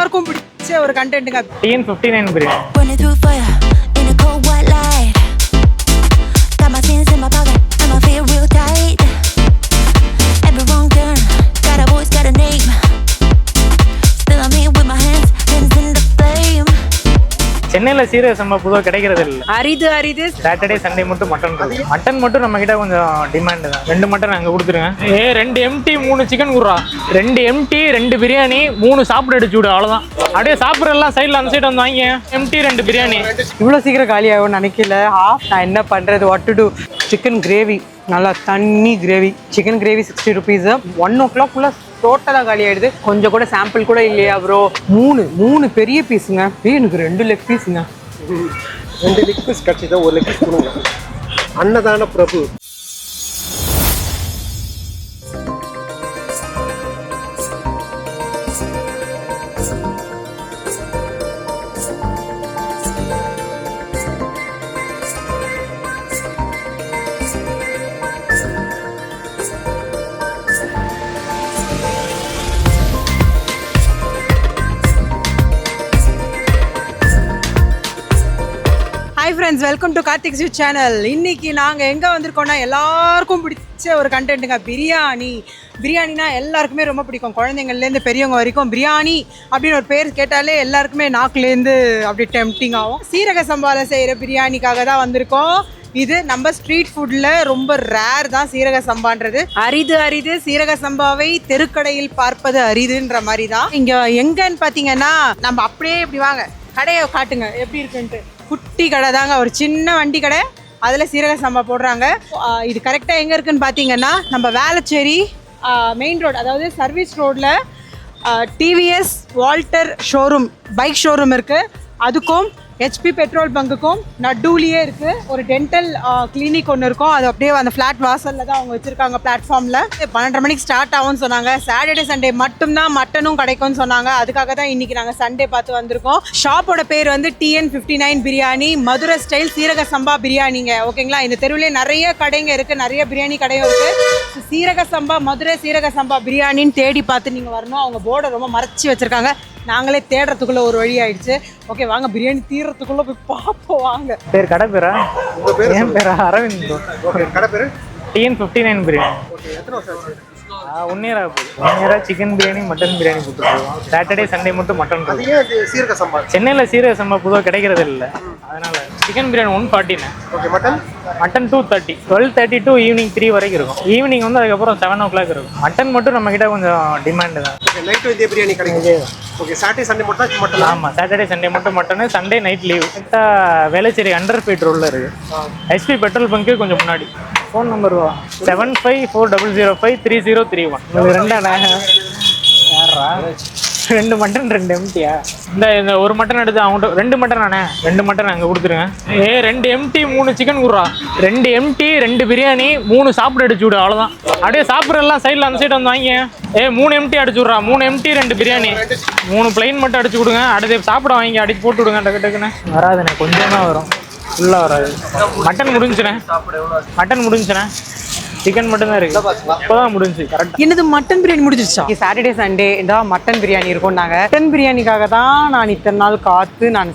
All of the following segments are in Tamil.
எல்லாருக்கும் பிடிச்ச ஒரு கண்டென்ட்டுங்க. TN59 பிரியாணி. சென்னையில் சீரக சம்பா பொதுவாக கிடைக்கிறது இல்லை, அரிது அரிது. சாட்டர்டே சண்டே மட்டும் மட்டன் இருக்கு. மட்டன் மட்டும் நம்ம கிட்ட கொஞ்சம் டிமாண்டு தான். 2 மட்டன் அங்கே கொடுத்துருங்க. 2 எம்டி 3 சிக்கன் குர்ரா, 2 எம்டி 2 பிரியாணி 3 சாப்பிட அடிச்சு விடு, அவ்வளோதான். அப்படியே சாப்பிட்றலாம் சைடில் அந்த சைடு வந்து வாங்க. எம்டி 2 பிரியாணி. இவ்வளோ சீக்கிரம் காலி ஆகும்னு நினைக்கல. நான் என்ன பண்ணுறது, what to do. Chicken gravy, நல்லா தண்ணி gravy, chicken gravy 60 rupees. 1 o'clock டோட்டலாக காலி ஆகிடுது. கொஞ்சம் கூட சாம்பிள் கூட இல்லையா ப்ரோ? 3 பெரிய பீஸுங்க. எனக்கு 2 லெக் பீஸுங்க. 2 லெக் பீஸ் கிடச்சிதான், 1 லெக் பீஸ் கொடுங்க. Annadhana Prabhu. Hi friends, welcome to Karthik's U channel. இன்னைக்கு நாங்கள் எங்கே வந்திருக்கோம்னா எல்லாருக்கும் பிடிச்ச ஒரு கண்டென்ட்டுங்க, பிரியாணி. பிரியாணினா எல்லாருக்குமே ரொம்ப பிடிக்கும். குழந்தைங்கள்லேருந்து பெரியவங்க வரைக்கும் பிரியாணி அப்படின்னு ஒரு பேர் கேட்டாலே எல்லாருக்குமே நாக்குலேருந்து அப்படி டெம்ப்டிங் ஆகும். சீரக சம்பாவில் செய்கிற பிரியாணிக்காக தான் வந்திருக்கோம். இது நம்ம ஸ்ட்ரீட் ஃபுட்டில் ரொம்ப ரேர் தான் சீரக சம்பான்றது. அரிது சீரக சம்பாவை தெருக்கடையில் பார்ப்பது அரிதுன்ற மாதிரி தான். இங்கே எங்கன்னு பார்த்தீங்கன்னா, நம்ம அப்படியே இப்படி வாங்க, கடையை காட்டுங்க எப்படி இருக்குன்ட்டு. குட்டி கடை தாங்க, ஒரு சின்ன வண்டி கடை, அதில் சீரக சம்பா போடுறாங்க. இது கரெக்டாக எங்கே இருக்குதுன்னு பார்த்தீங்கன்னா, நம்ம வேளச்சேரி மெயின் ரோடு, அதாவது சர்வீஸ் ரோடில் TVS Walter showroom, bike showroom இருக்குது. அதுக்கும் ஹெச்பி பெட்ரோல் பங்குக்கும் நடுவுலையே இருக்குது ஒரு டென்டல் கிளினிக் ஒன்று இருக்கும். அது அப்படியே அந்த ஃப்ளாட் வாசலில் தான் அவங்க வச்சுருக்காங்க. பிளாட்ஃபார்மில் 12:30 மணிக்கு ஸ்டார்ட் ஆகும்னு சொன்னாங்க. சாட்டர்டே சண்டே மட்டும்தான் மட்டனும் கிடைக்கும்னு சொன்னாங்க. அதுக்காக தான் இன்றைக்கி நாங்கள் சண்டே பார்த்து வந்திருக்கோம். ஷாப்போட பேர் வந்து TN59 பிரியாணி, மதுரை ஸ்டைல் சீரக சம்பா பிரியாணிங்க. ஓகேங்களா? இந்த தெருவிலே நிறைய கடைங்க இருக்குது, நிறைய பிரியாணி கடையும் இருக்குது. சீரக சம்பா, மதுரை சீரக சம்பா பிரியாணின்னு தேடி பார்த்து நீங்கள் வரணும். அவங்க போர்டை ரொம்ப மறைச்சி வச்சுருக்காங்க. நாங்களே தேடுறதுக்குள்ள ஒரு வழி ஆயிடுச்சு. ஓகே, வாங்க பிரியாணி தீர்றதுக்குள்ள போய் பார்ப்போம். வாங்க. பேர் கடை பேரா? என் பேரா அரவிந்த். கடை பேர் TN59 பிரியாணி. 1 year ஆகுது. 1 year chicken biryani mutton biryani கொடுத்துருக்கோம். சாட்டர்டே சண்டே மட்டும் மட்டன் இருக்கு. சீரக சம்பா சென்னையில் சீரக சம்பா பொதுவாக கிடைக்கிறது இல்லை, அதனால chicken biryani 149. Okay. Mutton 230. 12:30 to evening 3 வரைக்கும் இருக்கும். ஈவினிங் வந்து அதுக்கப்புறம் 7 o'clock இருக்கும். மட்டன் மட்டும் நம்ம கிட்ட கொஞ்சம் டிமாண்டு தான். நைட்டு இதே பிரியாணி கிடைக்கும். ஓகே. சாட்டர்டே சண்டே மட்டும் மட்டன். ஆமாம், சாட்டர்டே சண்டே மட்டும் மட்டன். Sunday night leave. கரெக்டாக வேளச்சேரி அண்டர்பேட் ரோடில் இருக்குது. ஹெச்பி பெட்ரோல் பங்க்கு கொஞ்சம் முன்னாடி. Phone number 7540053031. உங்களுக்கு 2 யாரா? 2 மட்டன் 2 எம்டியா? இந்த ஒரு மட்டன் எடுத்து அவங்கள்ட்ட 2 மட்டன் நானே 2 மட்டன் அங்கே கொடுத்துருங்க. 2 எம்டி 3 சிக்கன் குர்ரா, 2 எம்டி 2 பிரியாணி 3 சாப்பிட அடிச்சு விடு, அவ்வளோதான். அப்படியே சாப்பிட்றலாம் சைடில் அந்த சைடு வந்து வாங்க. 3 எம்டி அடிச்சு விட்றா, 3 எம்டி 2 பிரியாணி 3 பிளைன் மட்டும் அடிச்சு கொடுங்க. அடுத்து சாப்பிட வாங்கி அடிச்சு போட்டு விடுங்க. டக்குன்னு வராதுண்ணே, கொஞ்சம் தான் வரும், ஃபுல்லாக வராது. மட்டன் முடிஞ்சுண்ணே, சிக்கன் மட்டும் தான் இருக்கு. இப்போதான் முடிஞ்சு. கரெக்டாக என்னது மட்டன் பிரியாணி முடிஞ்சிருச்சா? சாட்டர்டே சண்டே தான் மட்டன் பிரியாணி இருக்கும். நாங்கள் மட்டன் பிரியாணிக்காக தான் நான் இத்தனை நாள் காத்து நான்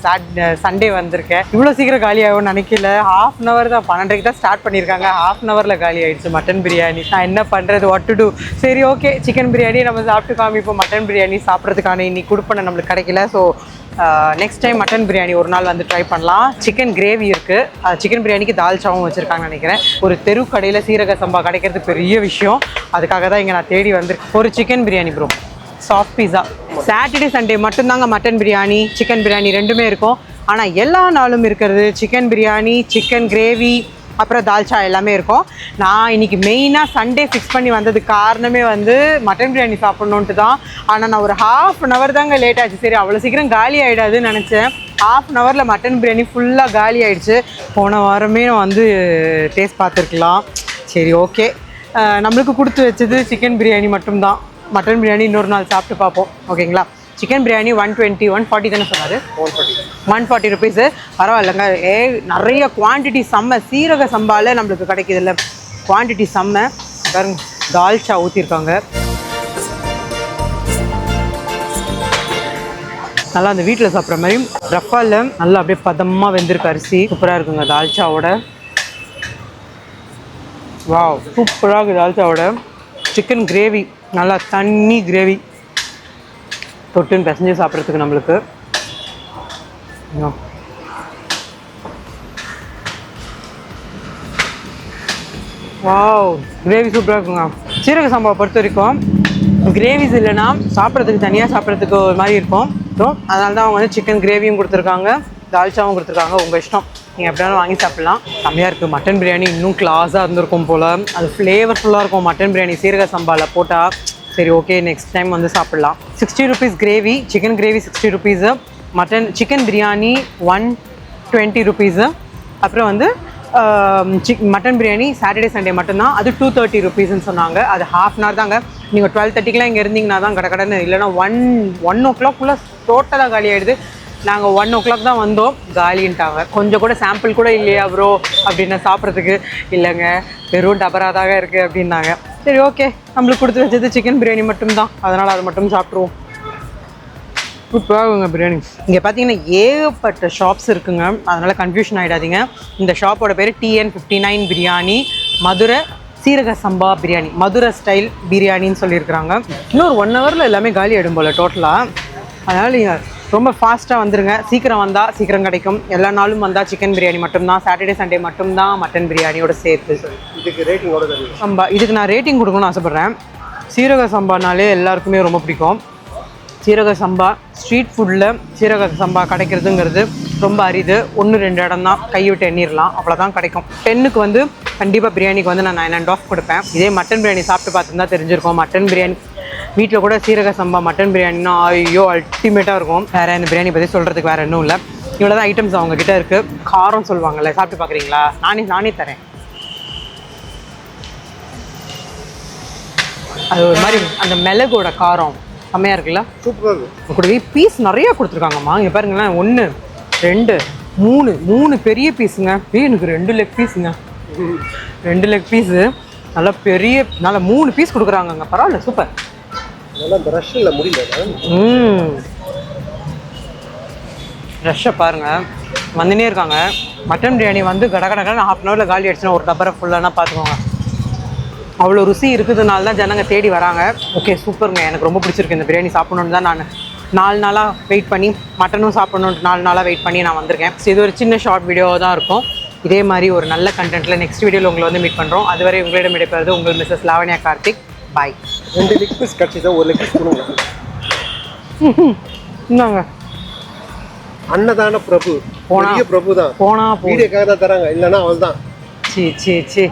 சண்டே வந்திருக்கேன். இவ்வளோ சீக்கிரம் காலி ஆகும்னு நினைக்கல. 1/2 hour தான், 12:30 தான் ஸ்டார்ட் பண்ணியிருக்காங்க. 1/2 hourல காலி ஆயிடுச்சு மட்டன் பிரியாணி. நான் என்ன பண்ணுறது, வாட் டு டூ. சரி, ஓகே, சிக்கன் பிரியாணி நம்ம சாப்பிட்டு காமிப்போம். மட்டன் பிரியாணி சாப்பிட்றதுக்கான இன்னைக்கு கொடுப்பனை நம்மளுக்கு கிடைக்கல. So next time mutton biryani ஒரு நாள் வந்து ட்ரை பண்ணலாம். சிக்கன் கிரேவி இருக்குது. சிக்கன் பிரியாணிக்கு தால்ச்சாவும் வச்சுருக்காங்கன்னு நினைக்கிறேன். ஒரு தெரு கடையில் சீரக சம்பா கிடைக்கிறது பெரிய விஷயம். அதுக்காக தான் இங்கே நான் தேடி வந்திருக்கேன். ஒரு சிக்கன் பிரியாணி ப்ரோ, சாஃப்ட் பீஸா. சாட்டர்டே சண்டே மட்டும்தாங்க மட்டன் பிரியாணி சிக்கன் பிரியாணி 2மே இருக்கும். ஆனால் எல்லா நாளும் இருக்கிறது சிக்கன் பிரியாணி, சிக்கன் கிரேவி, அப்புறம் தால்ச்சா எல்லாமே இருக்கும். நான் இன்னைக்கு மெயினாக சண்டே ஃபிக்ஸ் பண்ணி வந்ததுக்கு காரணமே வந்து மட்டன் பிரியாணி சாப்பிட்ணுன்ட்டு தான். ஆனால் நான் ஒரு 1/2 hour தாங்க லேட் ஆச்சு. சரி, அவ்வளோ சீக்கிரம் காலி ஆகிடாதுன்னு நினச்சேன். 1/2 hourல மட்டன் பிரியாணி ஃபுல்லாக காலி ஆகிடுச்சு. போன வாரமே நான் வந்து டேஸ்ட் பார்த்துருக்கலாம். சரி, ஓகே, நம்மளுக்கு கொடுத்து வச்சது சிக்கன் பிரியாணி மட்டும்தான். மட்டன் பிரியாணி இன்னொரு நாள் சாப்பிட்டு பார்ப்போம். ஓகேங்களா? சிக்கன் பிரியாணி 120, 140 தானே சொன்னார். 140 ருபீஸு. பரவாயில்லைங்க. நிறைய குவான்டிட்டி செம்ம. சீரக சம்பாவில் நம்மளுக்கு கிடைக்கிது இல்லை, குவான்டிட்டி செம்ம. பாருங்க, தால்ச்சா ஊற்றிருக்காங்க. நல்லா அந்த வீட்டில் சாப்பிட்ற மாதிரி ரஃபாக இல்லை, நல்லா அப்படியே பதமாக வெந்திருக்கு அரிசி. சூப்பராக இருக்குங்க தால்ச்சாவோட. வாவ், சூப்பராக இருக்குது தால்ச்சாவோட. சிக்கன் கிரேவி, நல்லா தண்ணி கிரேவி தொட்டுன்னு பிசைஞ்சு சாப்பிட்றதுக்கு நம்மளுக்கு. வாவ், கிரேவி சூப்பராக இருக்குங்க. சீரக சம்பாவை பொறுத்த வரைக்கும் கிரேவிஸ் இல்லைன்னா சாப்பிட்றதுக்கு தனியாக சாப்பிட்றதுக்கு ஒரு மாதிரி இருக்கும். ஸோ அதனால தான் அவங்க வந்து சிக்கன் கிரேவியும் கொடுத்துருக்காங்க, தால்ச்சாவும் கொடுத்துருக்காங்க. உங்கள் இஷ்டம், நீங்கள் எப்படினாலும் வாங்கி சாப்பிட்லாம். செம்மையாக இருக்குது. மட்டன் பிரியாணி இன்னும் கிளாஸாக இருந்திருக்கும் போல். அது ஃப்ளேவர்ஃபுல்லாக இருக்கும் மட்டன் பிரியாணி சீரக சம்பாவில் போட்டால். சரி, ஓகே, நெக்ஸ்ட் டைம் வந்து சாப்பிட்லாம். 60 rupees gravy, chicken gravy 60 rupees, chicken biryani 120 rupees. அப்புறம் வந்து மட்டன் பிரியாணி சாட்டர்டே சண்டே மட்டும்தான், அது 230 rupeesன்னு சொன்னாங்க. அது ½ hour தாங்க. நீங்கள் 12:30க்குலாம் இங்கே இருந்தீங்கன்னா தான் கடை இல்லைன்னா 1 o'clock டோட்டலாக காலி ஆகிடுது. நாங்கள் 1 o'clock தான் வந்தோம், காலின்ட்டாங்க. கொஞ்சம் கூட சாம்பிள் கூட இல்லையா ப்ரோ அப்படின்னு சாப்பிட்றதுக்கு. இல்லைங்க, வெறும் டபராதாக இருக்குது அப்படின்னாங்க. சரி, ஓகே, நம்மளுக்கு கொடுத்து வச்சது சிக்கன் பிரியாணி மட்டும்தான், அதனால் அதை மட்டும் சாப்பிட்ருவோம். சூப்பராகுங்க பிரியாணி. இங்கே பார்த்தீங்கன்னா ஏகப்பட்ட ஷாப்ஸ் இருக்குங்க, அதனால் கன்ஃபியூஷன் ஆகிடாதீங்க. இந்த ஷாப்போட பேர் TN59 பிரியாணி, மதுரை சீரக சம்பா பிரியாணி, மதுரை ஸ்டைல் பிரியாணின்னு சொல்லியிருக்கிறாங்க. இன்னொரு 1 hourல எல்லாமே காலி ஆகிடும் போல் டோட்டலாக. அதனால் நீங்கள் ரொம்ப ஃபாஸ்ட்டாக வந்துடுங்க. சீக்கிரம் வந்தால் சீக்கிரம் கிடைக்கும். எல்லா நாளும் வந்தால் சிக்கன் பிரியாணி மட்டும்தான், சாட்டர்டே சண்டே மட்டும்தான் மட்டன் பிரியாணியோட சேர்த்து. இதுக்கு ரேட்டிங் சம்பா, இதுக்கு நான் ரேட்டிங் கொடுக்கணும்னு ஆசைப்பட்றேன். சீரக சம்பானாலே எல்லாருக்குமே ரொம்ப பிடிக்கும். சீரக சம்பா ஸ்ட்ரீட் ஃபுட்டில் சீரக சம்பா கிடைக்கிறதுங்கிறது ரொம்ப அரிது. 1-2 இடம் தான் கை விட்டு எண்ணிடலாம், அவ்வளோதான் கிடைக்கும். 10க்கு வந்து கண்டிப்பாக பிரியாணிக்கு வந்து நான் 9.5 கொடுப்பேன். இதே மட்டன் பிரியாணி சாப்பிட்டு பார்த்துருந்தா தெரிஞ்சிருக்கும். மட்டன் பிரியாணி வீட்டில் கூட சீரக சம்பா மட்டன் பிரியாணினா ஐயோ அல்டிமேட்டாக இருக்கும். வேறு இந்த பிரியாணி பற்றி சொல்கிறதுக்கு வேறு இன்னும் இல்லை. இவ்வளோ தான் ஐட்டம்ஸ் அவங்கக்கிட்ட இருக்குது. காரம் சொல்லுவாங்கள்ல, சாப்பிட்டு பார்க்குறீங்களா? நானே தரேன். அது ஒரு மாதிரி அந்த மிளகோட காரம் செம்மையாக இருக்குல்ல, சூப்பராக இருக்கும். கொடுவி பீஸ் நிறையா கொடுத்துருக்காங்கம்மா. இங்கே பாருங்களேன், 1 2 3 பெரிய பீஸுங்க. எனக்கு 2 லெக் பீஸுங்க. 2 லெக் பீஸு நல்லா பெரிய, நல்லா 3 பீஸ் கொடுக்குறாங்கங்க. பரவாயில்ல, சூப்பர். நல்லா இந்த ரஷ்ஷில் முடியல. ரஷ்ஷை பாருங்கள், வந்துனே இருக்காங்க. மட்டன் பிரியாணி வந்து கடை ½ hourல காலி ஆகிடுச்சுன்னா ஒரு டப்பரை ஃபுல்லானா பார்த்துக்கோங்க. அவ்வளோ ருசி இருக்குதுனால தான் ஜனங்க தேடி வராங்க. ஓகே, சூப்பருங்க. எனக்கு ரொம்ப பிடிச்சிருக்கு இந்த பிரியாணி. சாப்பிட்ணுன்னு தான் நான் 4 நாளாக வெயிட் பண்ணி, மட்டனும் சாப்பிட்ணுன்ட்டு 4 நாளாக வெயிட் பண்ணி நான் வந்திருக்கேன். ஸோ இது ஒரு சின்ன ஷார்ட் வீடியோவாக தான் இருக்கும். இதே மாதிரி ஒரு நல்ல கண்டென்ட்டில் நெக்ஸ்ட் வீடியோவில் உங்களை வந்து மீட் பண்ணுறோம். அதுவரை உங்களிடம் விடைபெறுவது உங்கள் மிஸ்ஸஸ் லாவண்யா கார்த்திக். பாய். 2 லெக் பீஸ் கிடச்சிதான், 1 லெக் பீஸ் கொடுங்க. இந்தாங்க. அன்னதான பிரபு, பெரிய பிரபு தான். போனா வீடியோக்காக தான் தராங்க, இல்லைன்னா அவள் தான். சரி